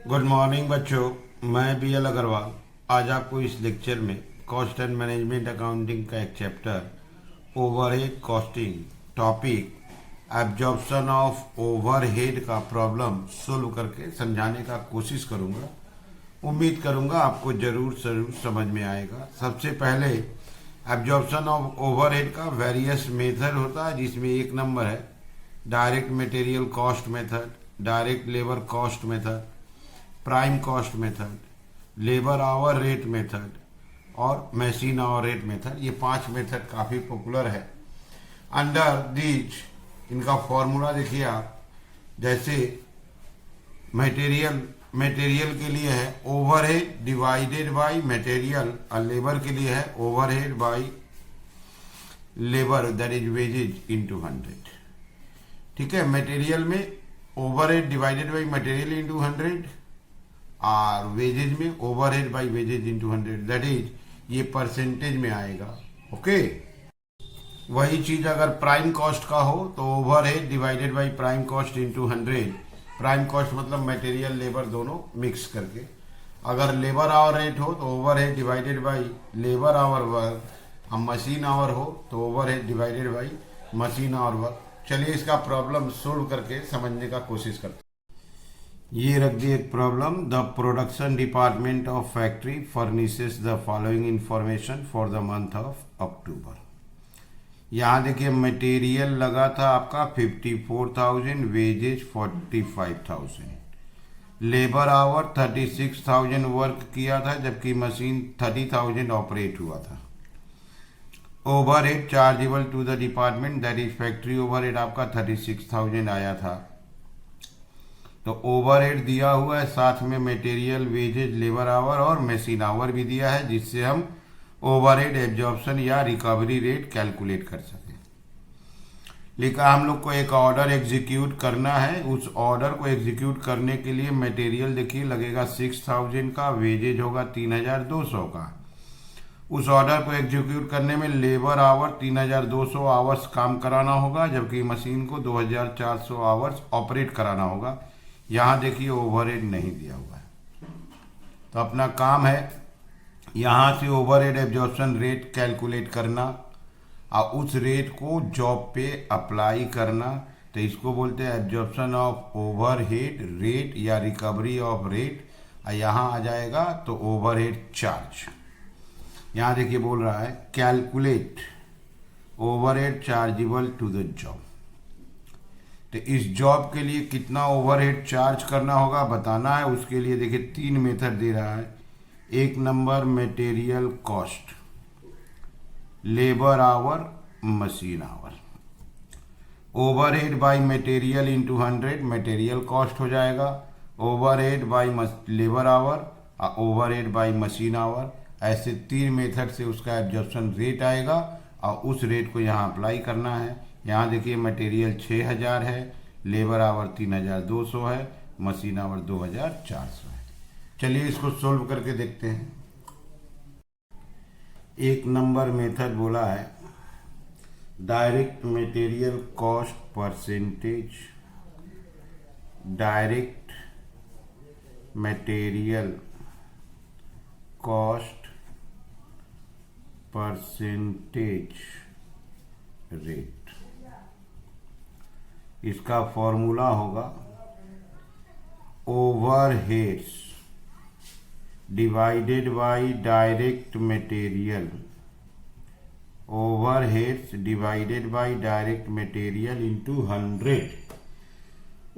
Good morning बच्चों, मैं BL Agarwal आज आपको इस लेक्चर में कॉस्ट एंड मैनेजमेंट अकाउंटिंग का एक chapter overhead costing topic absorption of overhead का प्रॉब्लम सोल्व करके समझाने का कोशिश करूंगा। उम्मीद करूंगा आपको जरूर समझ में आएगा। सबसे पहले एब्जॉर्प्शन ऑफ ओवरहेड का वेरियस मेथड होता है, जिसमें एक नंबर है direct material cost method, direct labour cost method, prime cost method, labour hour rate method और मशीन आवर रेट मेथड। ये 5 मेथड काफ़ी पॉपुलर है। अंडर दीज इनका फॉर्मूला देखिए आप, जैसे मटेरियल के लिए है ओवरहेड डिवाइडेड बाय मटेरियल और लेबर के लिए है overhead by labour that is wages into 100। ठीक है, मटेरियल में overhead divided by material into 100 और वेजेज में overhead by wages into 100, that is ये परसेंटेज में आएगा। ओके, वही चीज अगर प्राइम कॉस्ट का हो तो overhead divided by prime cost into 100। Prime cost मतलब मटेरियल लेबर दोनों मिक्स करके। अगर लेबर आवर रेट हो तो overhead divided by labour our work, हम मशीन आवर हो तो overhead divided by machine our work. चलिए इसका प्रॉब्लम सोल्व करके समझने का कोशिश करते हैं। ये रख दी एक problem. The production department of factory furnishes the following information for the month of October. यहाँ देखिए मटेरियल लगा था आपका 54,000, वेजेज 45,000, लेबर आवर 36,000 वर्क किया था, जबकि मशीन 30,000 ऑपरेट हुआ था। Overhead chargeable to the department that is factory overhead आपका 36,000 आया था। तो ओवरहेड दिया हुआ है, साथ में मटेरियल वेजेज लेबर आवर और मशीन आवर भी दिया है, जिससे हम ओवरहेड एब्जॉर्प्शन या रिकवरी रेट कैलकुलेट कर सकें। लिखा हम लोग को एक ऑर्डर एग्जीक्यूट करना है। उस ऑर्डर को एग्जीक्यूट करने के लिए मटेरियल देखिए लगेगा 6,000 का, वेजेज होगा 3,200 का। उस ऑर्डर को एग्जीक्यूट करने में लेबर आवर 3,200 आवर्स काम कराना होगा, जबकि मशीन को 2,400 आवर्स ऑपरेट कराना होगा। यहाँ देखिए ओवरहेड नहीं दिया हुआ है, तो अपना काम है यहाँ से ओवरहेड एब्जॉर्प्शन रेट कैलकुलेट करना और उस रेट को जॉब पे अप्लाई करना। तो इसको बोलते हैं एब्जॉर्प्शन ऑफ ओवरहेड रेट या रिकवरी ऑफ रेट। और यहाँ आ जाएगा तो ओवरहेड चार्ज। यहाँ देखिए बोल रहा है calculate overhead chargeable to the job. तो इस जॉब के लिए कितना ओवरहेड चार्ज करना होगा बताना है। उसके लिए देखिए 3 मेथड दे रहा है। एक number material cost, labour hour, machine hour. Overhead by material into 100 material cost हो जाएगा, ओवरहेड बाय लेबर आवर और ओवरहेड बाय मशीन आवर। ऐसे 3 मेथड से उसका एब्जॉर्प्शन रेट आएगा और उस रेट को यहाँ अप्लाई करना है। यहाँ देखिए मटेरियल 6,000 है, लेबर आवर 3,200 है, मशीन आवर 2,400 है। चलिए इसको सोल्व करके देखते हैं। एक नंबर मेथड बोला है direct material cost percentage, direct material cost percentage rate. इसका फॉर्मूला होगा overheads divided by direct material, overheads divided by direct material into 100।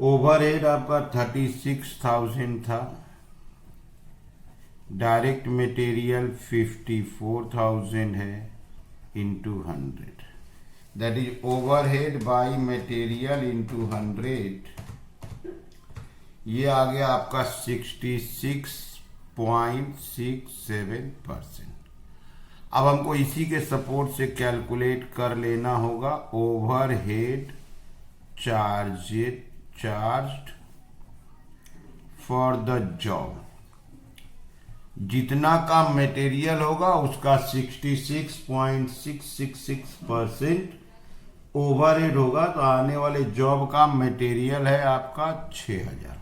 Overhead आपका 36,000 था, डायरेक्ट मटेरियल 54,000 है into 100, that is overhead by material into 100। ये आ गया आपका 66.67%। अब हमको इसी के सपोर्ट से कैलकुलेट कर लेना होगा overhead charged for the job. जितना का मटेरियल होगा उसका 66.666% ओवरहेड होगा। तो आने वाले जॉब का मटेरियल है आपका 6,000।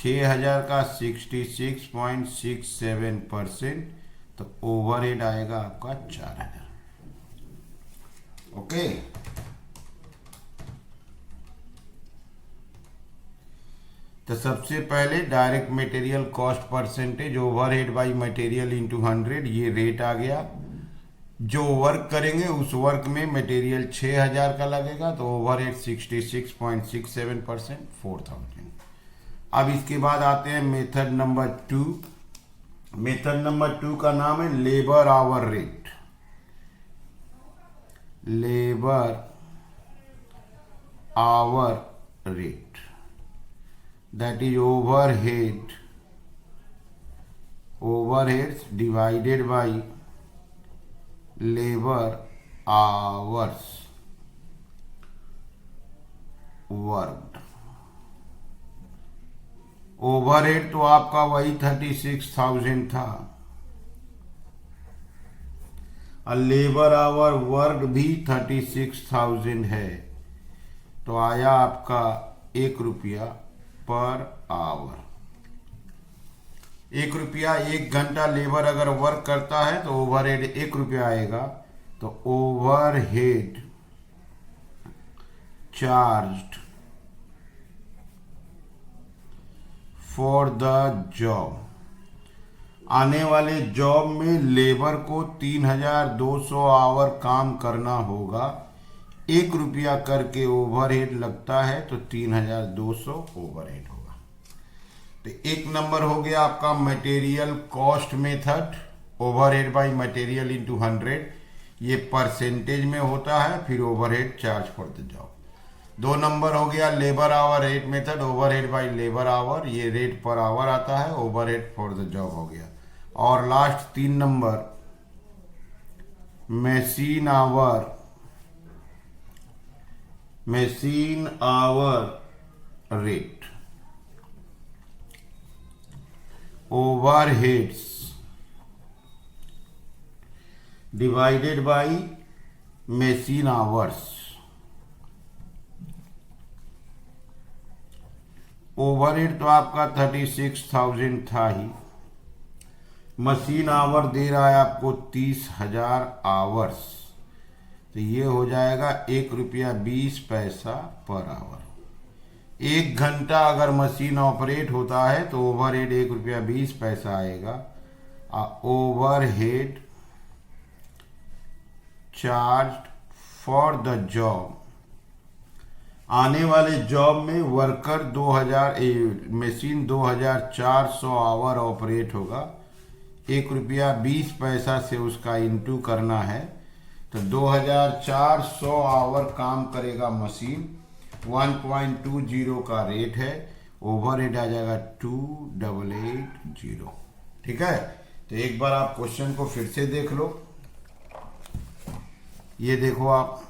6,000 का 66.67%, तो ओवरहेड आएगा आपका 4,000। ओके, तो सबसे पहले direct material cost percentage overhead by material into 100, ये रेट आ गया। जो वर्क करेंगे उस वर्क में मटेरियल 6,000 का लगेगा, तो ओवरहेड 66.67%, 4,000। अब इसके बाद आते हैं मेथड नंबर 2। मेथड नंबर 2 का नाम है labour hour rate. Labour hour rate, that is overheads divided by labor hours worked। Overhead तो आपका वही 36,000 था, और लेबर आवर वर्क भी 36,000 है, तो आया आपका 1 रुपया पर आवर। 1 रुपया 1 घंटा लेबर अगर वर्क करता है तो ओवरहेड 1 रुपया आएगा। तो overhead charged for the job, आने वाले जॉब में लेबर को 3,200 आवर काम करना होगा, 1 रुपया करके ओवरहेड लगता है, तो 3,200 ओवरहेड होगा। तो एक नंबर हो गया आपका material cost method, overhead bye material into 100, ये परसेंटेज में होता है, फिर overhead charge for the job. 2 number हो गया labour hour rate method, overhead by labour our, ये रेट पर आवर आता है, ओवरहेड फॉर द जॉब हो गया। और last 3 number machine hour rate, overheads divided by machine hours. Overhead तो आपका 36,000 था ही, मशीन आवर दे रहा है आपको 30,000 आवर्स, तो ये हो जाएगा 1 रुपया 20 पैसा पर आवर। 1 घंटा अगर मशीन ऑपरेट होता है तो ओवरहेड 1 रुपया 20 पैसा आएगा। Overhead charge for the job, आने वाले जॉब में वर्कर 2000 2400 आवर ऑपरेट होगा, 1 रुपया 20 पैसा से उसका इंटू करना है, तो 2400 आवर काम करेगा मशीन, 1.20 का रेट है, ओवरहेड आ जाएगा 2880। ठीक है, तो एक बार आप क्वेश्चन को फिर से देख लो। ये देखो आप,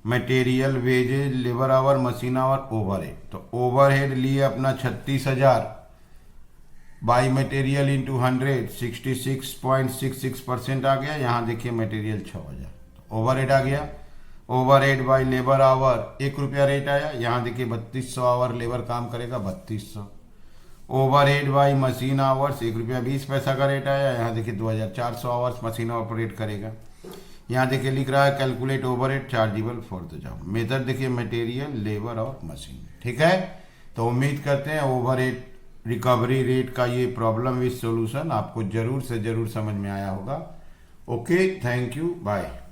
material wages labour hour machine hour overhead, तो ओवरहेड लिए अपना 36,000 बाई मटेरियल इंटू 100, 66.66% आ गया। यहाँ देखिए मटेरियल 6,000, तो ओवरहेड आ गया। ओवरहेड बाई लेबर आवर 1 रुपया रेट आया, यहाँ देखिए 3200 आवर लेबर काम करेगा, 3200। ओवरहेड बाई मशीन आवर्स 1 रुपया 20 पैसा का रेट आया, यहाँ देखिए 2400 आवर्स मशीन ऑपरेट करेगा। यहाँ देखिए लिख रहा है calculate overhead chargeable for the job. Method देखिए मटेरियल, लेबर और मशीन। ठीक है, तो उम्मीद करते हैं ओवरहेड रिकवरी रेट का ये प्रॉब्लम विद सॉल्यूशन आपको जरूर से जरूर समझ में आया होगा। Okay, thank you, bye.